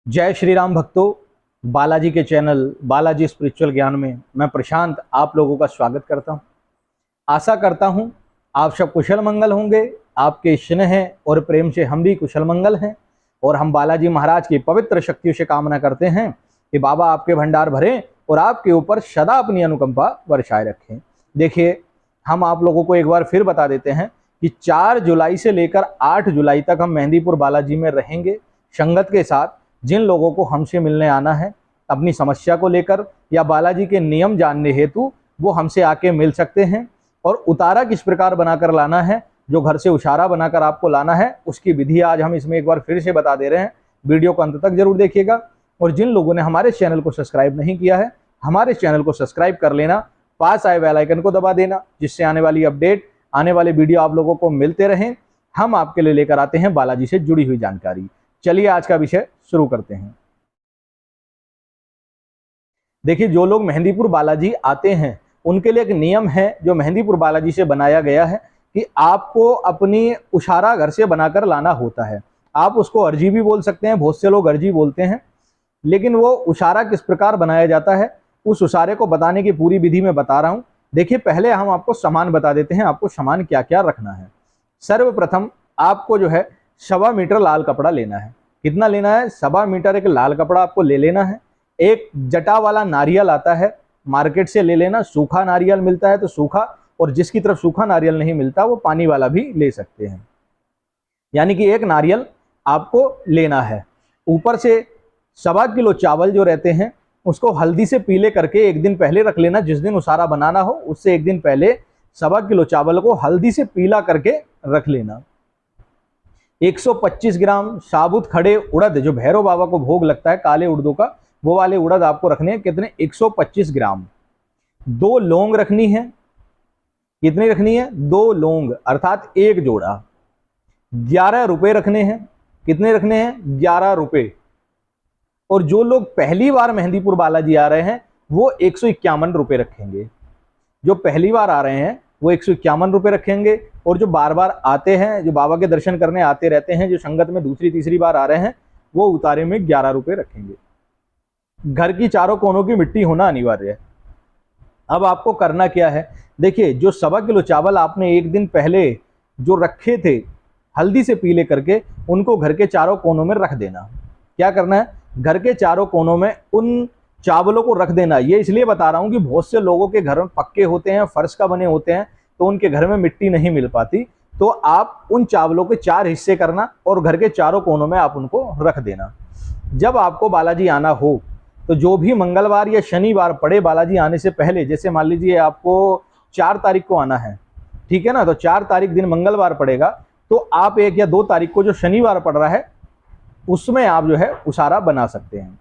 जय श्री राम भक्तों। बालाजी के चैनल बालाजी स्पिरिचुअल ज्ञान में मैं प्रशांत आप लोगों का स्वागत करता हूं। आशा करता हूं आप सब कुशल मंगल होंगे। आपके स्नेह और प्रेम से हम भी कुशल मंगल हैं और हम बालाजी महाराज की पवित्र शक्तियों से कामना करते हैं कि बाबा आपके भंडार भरें और आपके ऊपर सदा अपनी अनुकंपा बरसाए रखें। देखिए, हम आप लोगों को एक बार फिर बता देते हैं कि 4 जुलाई से लेकर 8 जुलाई तक हम मेहंदीपुर बालाजी में रहेंगे संगत के साथ। जिन लोगों को हमसे मिलने आना है अपनी समस्या को लेकर या बालाजी के नियम जानने हेतु, वो हमसे आके मिल सकते हैं। और उतारा किस प्रकार बनाकर लाना है, जो घर से उशारा बनाकर आपको लाना है, उसकी विधि आज हम इसमें एक बार फिर से बता दे रहे हैं। वीडियो को अंत तक जरूर देखिएगा। और जिन लोगों ने हमारे चैनल को सब्सक्राइब नहीं किया है, हमारे चैनल को सब्सक्राइब कर लेना, पास आए बेल आइकन को दबा देना, जिससे आने वाली अपडेट, आने वाले वीडियो आप लोगों को मिलते रहें। हम आपके लिए लेकर आते हैं बालाजी से जुड़ी हुई जानकारी। चलिए आज का विषय शुरू करते हैं। देखिए, जो लोग मेहंदीपुर बालाजी आते हैं उनके लिए एक नियम है जो मेहंदीपुर बालाजी से बनाया गया है कि आपको अपनी उशारा घर से बनाकर लाना होता है। आप उसको अर्जी भी बोल सकते हैं, बहुत से लोग अर्जी बोलते हैं, लेकिन वो उशारा किस प्रकार बनाया जाता है उस उशारे को बताने की पूरी विधि में बता रहा हूं। देखिए, पहले हम आपको सामान बता देते हैं, आपको सामान क्या क्या रखना है। सर्वप्रथम आपको जो है 1.25 मीटर लाल कपड़ा लेना है। कितना लेना है? 1.25 मीटर एक लाल कपड़ा आपको ले लेना है। एक जटा वाला नारियल आता है, मार्केट से ले लेना। सूखा नारियल मिलता है तो सूखा, और जिसकी तरफ सूखा नारियल नहीं मिलता वो पानी वाला भी ले सकते हैं। यानी कि एक नारियल आपको लेना है। ऊपर से 1.25 किलो चावल जो रहते हैं उसको हल्दी से पीले करके एक दिन पहले रख लेना। जिस दिन उसारा बनाना हो उससे एक दिन पहले 1.25 किलो चावल को हल्दी से पीला करके रख लेना। 125 ग्राम साबुत खड़े उड़द, जो भैरव बाबा को भोग लगता है काले उड़दों का, वो वाले उड़द आपको रखने हैं। कितने? 125 ग्राम। 2 लौंग रखनी है। कितनी रखनी है? 2 लौंग अर्थात एक जोड़ा। 11 रुपए रखने हैं। कितने रखने हैं? 11 रुपए। और जो लोग पहली बार मेहंदीपुर बालाजी आ रहे हैं वो 151 रुपए रखेंगे। जो पहली बार आ रहे हैं वो 151 रुपए रखेंगे। और जो बार बार आते हैं, जो बाबा के दर्शन करने आते रहते हैं, जो संगत में दूसरी तीसरी बार आ रहे हैं, वो उतारे में 11 रुपए रखेंगे। घर की चारों कोनों की मिट्टी होना अनिवार्य है। अब आपको करना क्या है? देखिए, जो 1.25 किलो चावल आपने एक दिन पहले जो रखे थे हल्दी से पीले करके, उनको घर के चारों कोनों में रख देना। क्या करना है? घर के चारों कोनों में उन चावलों को रख देना। ये इसलिए बता रहा हूं कि बहुत से लोगों के घर में पक्के होते हैं, फर्श का बने होते हैं, तो उनके घर में मिट्टी नहीं मिल पाती। तो आप उन चावलों के 4 हिस्से करना और घर के चारों कोनों में आप उनको रख देना। जब आपको बालाजी आना हो तो जो भी मंगलवार या शनिवार पड़े बालाजी आने से पहले, जैसे मान लीजिए आपको 4 तारीख को आना है, ठीक है ना, तो 4 तारीख दिन मंगलवार पड़ेगा, तो आप 1 या 2 तारीख को जो शनिवार पड़ रहा है उसमें आप जो है उसारा बना सकते हैं।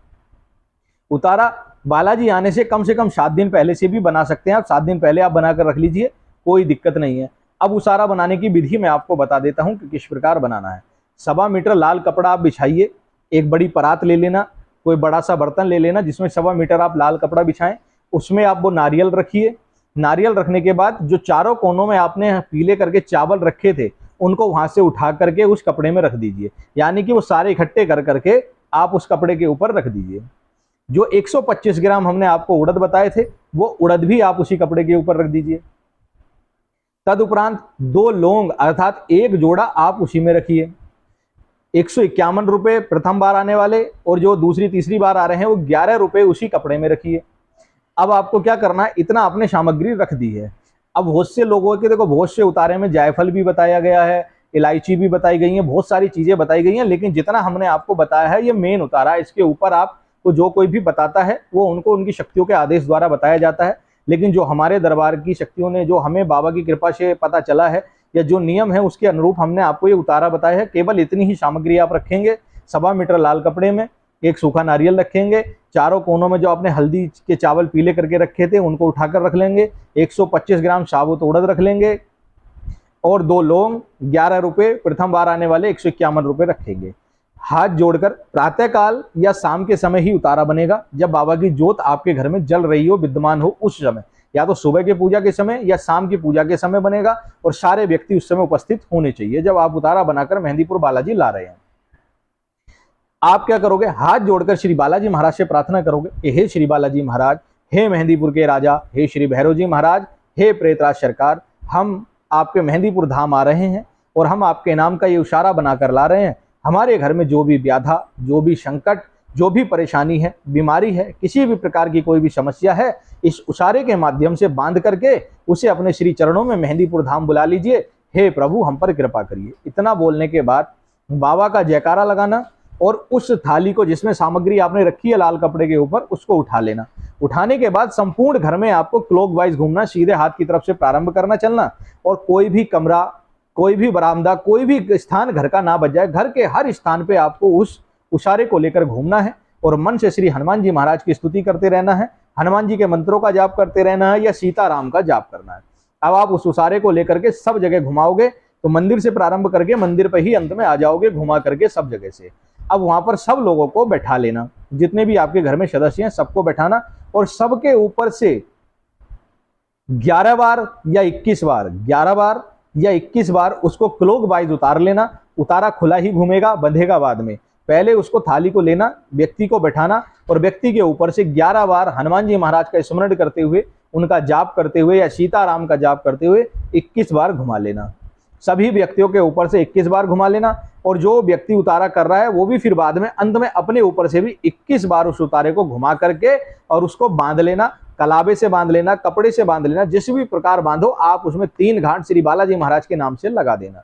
उतारा बालाजी आने से कम 7 दिन पहले से भी बना सकते हैं आप। 7 दिन पहले आप बनाकर रख लीजिए, कोई दिक्कत नहीं है। अब उसारा बनाने की विधि मैं आपको बता देता हूं कि किस प्रकार बनाना है। 1.25 मीटर लाल कपड़ा आप बिछाइए। एक बड़ी परात ले लेना, कोई बड़ा सा बर्तन ले लेना जिसमें 1.25 मीटर आप लाल कपड़ा बिछाएं। उसमें आप वो नारियल रखिए। नारियल रखने के बाद जो चारों कोनों में आपने पीले करके चावल रखे थे उनको वहां से उठा करके उस कपड़े में रख दीजिए। यानी कि वो सारे इकट्ठे कर करके आप उस कपड़े के ऊपर रख दीजिए। जो 125 ग्राम हमने आपको उड़द बताए थे वो उड़द भी आप उसी कपड़े के ऊपर रख दीजिए। तदुपरांत 2 लौंग अर्थात एक जोड़ा आप उसी में रखिए। 151 रुपए प्रथम बार आने वाले और जो दूसरी तीसरी बार आ रहे हैं वो 11 रुपए उसी कपड़े में रखिए। अब आपको क्या करना है? इतना आपने सामग्री रख दी है। अब बहुत से लोगों के, देखो, बहुत से उतारे में जायफल भी बताया गया है, इलायची भी बताई गई है, बहुत सारी चीजें बताई गई हैं, लेकिन जितना हमने आपको बताया है ये मेन उतारा है। इसके ऊपर आपको जो कोई भी बताता है वो उनको उनकी शक्तियों के आदेश द्वारा बताया जाता है। लेकिन जो हमारे दरबार की शक्तियों ने, जो हमें बाबा की कृपा से पता चला है या जो नियम है उसके अनुरूप हमने आपको ये उतारा बताया है। केवल इतनी ही सामग्री आप रखेंगे। 1.25 मीटर लाल कपड़े में एक सूखा नारियल रखेंगे। चारों कोनों में जो आपने हल्दी के चावल पीले करके रखे थे उनको उठाकर रख लेंगे। 125 ग्राम साबुत उड़द रख लेंगे और 2 लौंग, 11 रुपए प्रथम बार आने वाले 151 रुपए रखेंगे। हाथ जोड़कर प्रातःकाल या शाम के समय ही उतारा बनेगा, जब बाबा की ज्योत आपके घर में जल रही हो, विद्यमान हो उस समय। या तो सुबह के पूजा के समय या शाम की पूजा के समय बनेगा और सारे व्यक्ति उस समय उपस्थित होने चाहिए जब आप उतारा बनाकर मेहंदीपुर बालाजी ला रहे हैं। आप क्या करोगे, हाथ जोड़कर श्री बालाजी महाराज से प्रार्थना करोगे कि हे श्री बालाजी महाराज, हे मेहंदीपुर के राजा, हे श्री भैरव जी महाराज, हे प्रेतराज सरकार, हम आपके मेहंदीपुर धाम आ रहे हैं और हम आपके नाम का ये इशारा बनाकर ला रहे हैं। हमारे घर में जो भी व्याधा, जो भी संकट, जो भी परेशानी है, बीमारी है, किसी भी प्रकार की कोई भी समस्या है, इस इशारे के माध्यम से बांध करके उसे अपने श्री चरणों में मेहंदीपुर धाम बुला लीजिए। हे प्रभु हम पर कृपा करिए। इतना बोलने के बाद बाबा का जयकारा लगाना और उस थाली को जिसमें सामग्री आपने रखी है लाल कपड़े के ऊपर, उसको उठा लेना। उठाने के बाद संपूर्ण घर में आपको क्लॉकवाइज घूमना, सीधे हाथ की तरफ से प्रारंभ करना चलना, और कोई भी कमरा, कोई भी बरामदा, कोई भी स्थान घर का ना बच जाए। घर के हर स्थान पे आपको उस इशारे को लेकर घूमना है और मन से श्री हनुमान जी महाराज की स्तुति करते रहना है, हनुमान जी के मंत्रों का जाप करते रहना है या सीताराम का जाप करना है। अब आप उस इशारे को लेकर के सब जगह घुमाओगे तो मंदिर से प्रारंभ करके मंदिर पे ही अंत में आ जाओगे, घुमा करके सब जगह से। अब वहां पर सब लोगों को बैठा लेना, जितने भी आपके घर में सदस्य हैं सबको बैठाना और सबके ऊपर से 11 बार या 21 बार, 11 बार या 21 बार उसको क्लॉकवाइज उतार लेना। उतारा खुला ही घूमेगा, बंधेगा बाद में। पहले उसको थाली को लेना, व्यक्ति को बैठाना और व्यक्ति के ऊपर से 11 बार हनुमान जी महाराज का स्मरण करते हुए, उनका जाप करते हुए या सीताराम का जाप करते हुए 21 बार घुमा लेना। सभी व्यक्तियों के ऊपर से 21 बार घुमा लेना और जो व्यक्ति उतारा कर रहा है वो भी फिर बाद में अंत में अपने ऊपर से भी 21 बार उस उतारे को घुमा करके और उसको बांध लेना। कलाबे से बांध लेना, कपड़े से बांध लेना, जिस भी प्रकार बांधो आप उसमें 3 घाट श्री बालाजी महाराज के नाम से लगा देना।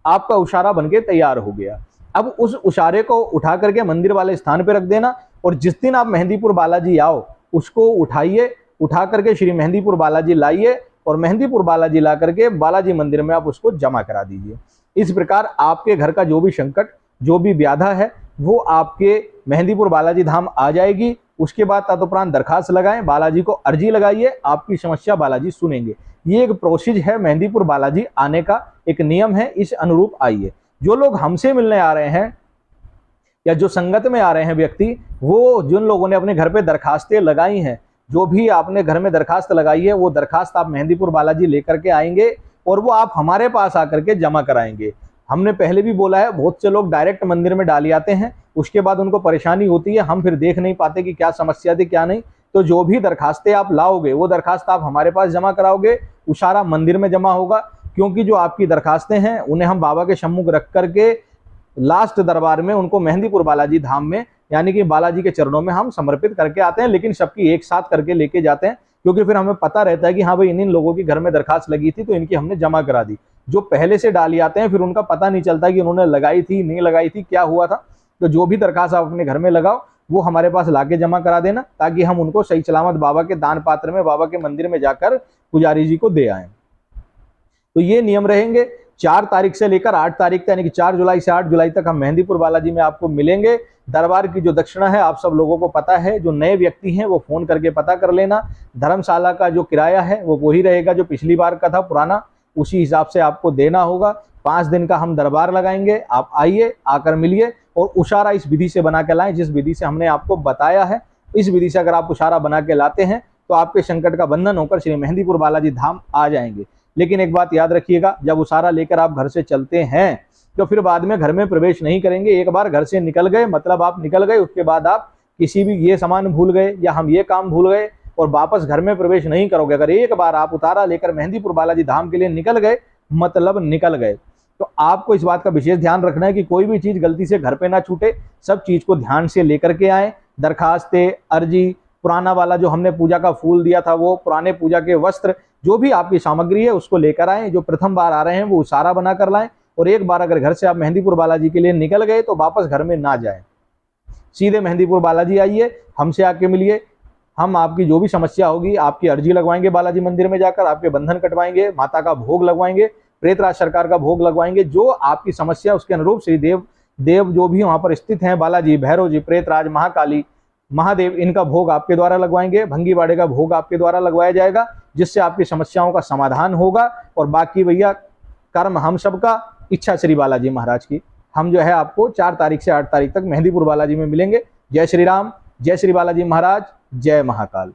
आपका उशारा बनके तैयार हो गया। अब उस उशारे को उठा करके मंदिर वाले स्थान पर रख देना और जिस दिन आप मेहंदीपुर बालाजी आओ उसको उठाइए, उठा करके श्री मेहंदीपुर बालाजी लाइए और मेहंदीपुर बालाजी ला करके बालाजी मंदिर में आप उसको जमा करा दीजिए। इस प्रकार आपके घर का जो भी संकट, जो भी व्याधा है वो आपके मेहंदीपुर बालाजी धाम आ जाएगी। उसके बाद तदुपरांत दरखास्त लगाएं, बालाजी को अर्जी लगाइए, आपकी समस्या बालाजी सुनेंगे। ये एक प्रोसेस है मेहंदीपुर बालाजी आने का, एक नियम है, इस अनुरूप आइए। जो लोग हमसे मिलने आ रहे हैं या जो संगत में आ रहे हैं व्यक्ति, वो जिन लोगों ने अपने घर पे दरखास्तें लगाई हैं, जो भी आपने घर में दरखास्त लगाई है वो दरखास्त आप मेहंदीपुर बालाजी लेकर के आएंगे और वो आप हमारे पास आकर के जमा कराएंगे। हमने पहले भी बोला है, बहुत से लोग डायरेक्ट मंदिर में डाल आते हैं, उसके बाद उनको परेशानी होती है, हम फिर देख नहीं पाते कि क्या समस्या थी क्या नहीं। तो जो भी दरखास्तें आप लाओगे वो दरखास्त आप हमारे पास जमा कराओगे, उशारा मंदिर में जमा होगा। क्योंकि जो आपकी दरखास्तें हैं उन्हें हम बाबा के सम्मुख रख करके लास्ट दरबार में उनको मेहंदीपुर बालाजी धाम में यानी कि बालाजी के चरणों में हम समर्पित करके आते हैं, लेकिन सबकी एक साथ करके लेके जाते हैं क्योंकि फिर हमें पता रहता है कि हाँ भाई इन लोगों की घर में दरखास्त लगी थी तो इनकी हमने जमा करा दी। जो पहले से डाली आते हैं फिर उनका पता नहीं चलता कि उन्होंने लगाई थी नहीं लगाई थी, क्या हुआ था। तो जो भी दरखास्त आप अपने घर में लगाओ वो हमारे पास लाके जमा करा देना ताकि हम उनको सही सलामत बाबा के दान पात्र में, बाबा के मंदिर में जाकर पुजारी जी को दे आए। तो ये नियम रहेंगे। 4 तारीख से लेकर 8 तारीख तक यानी कि 4 जुलाई से 8 जुलाई तक हम मेहंदीपुर बालाजी में आपको मिलेंगे। दरबार की जो दक्षिणा है आप सब लोगों को पता है, जो नए व्यक्ति हैं वो फोन करके पता कर लेना। धर्मशाला का जो किराया है वो वही रहेगा जो पिछली बार का था पुराना, उसी हिसाब से आपको देना होगा। 5 दिन का हम दरबार लगाएंगे, आप आइए, आकर मिलिए और उशारा इस विधि से बना के लाएं जिस विधि से हमने आपको बताया है। इस विधि से अगर आप उशारा बना के लाते हैं तो आपके संकट का बंधन होकर श्री मेहंदीपुर बालाजी धाम आ जाएंगे। लेकिन एक बात याद रखिएगा, जब उशारा लेकर आप घर से चलते हैं तो फिर बाद में घर में प्रवेश नहीं करेंगे। एक बार घर से निकल गए मतलब आप निकल गए, उसके बाद आप किसी भी ये सामान भूल गए या हम ये काम भूल गए और वापस घर में प्रवेश नहीं करोगे। अगर एक बार आप उतारा लेकर मेहंदीपुर बालाजी धाम के लिए निकल गए मतलब निकल गए। तो आपको इस बात का विशेष ध्यान रखना है कि कोई भी चीज गलती से घर पे ना छूटे, सब चीज को ध्यान से लेकर के आए। दरखास्तें, अर्जी, पुराना वाला जो हमने पूजा का फूल दिया था वो, पुराने पूजा के वस्त्र, जो भी आपकी सामग्री है उसको लेकर आए। जो प्रथम बार आ रहे हैं वो उशारा बना कर लाएं और एक बार अगर घर से आप मेहंदीपुर बालाजी के लिए निकल गए तो वापस घर में ना जाएं, सीधे मेहंदीपुर बालाजी आइए, हमसे आके मिलिए। हम आपकी जो भी समस्या होगी, आपकी अर्जी लगवाएंगे बालाजी मंदिर में जाकर, आपके बंधन कटवाएंगे, माता का भोग लगवाएंगे, प्रेतराज सरकार का भोग लगवाएंगे। जो आपकी समस्या उसके अनुरूप श्री देव जो भी वहां पर स्थित हैं, बालाजी, भैरव जी, प्रेतराज, महाकाली, महादेव, इनका भोग आपके द्वारा लगवाएंगे। भंगीवाड़े का भोग आपके द्वारा लगवाया जाएगा जिससे आपकी समस्याओं का समाधान होगा। और बाकी भैया कर्म हम सबका, इच्छा श्री बालाजी महाराज की। हम जो है आपको 4 तारीख से 8 तारीख तक मेहंदीपुर बालाजी में मिलेंगे। जय श्री राम, जय श्री बालाजी महाराज, जय महाकाल।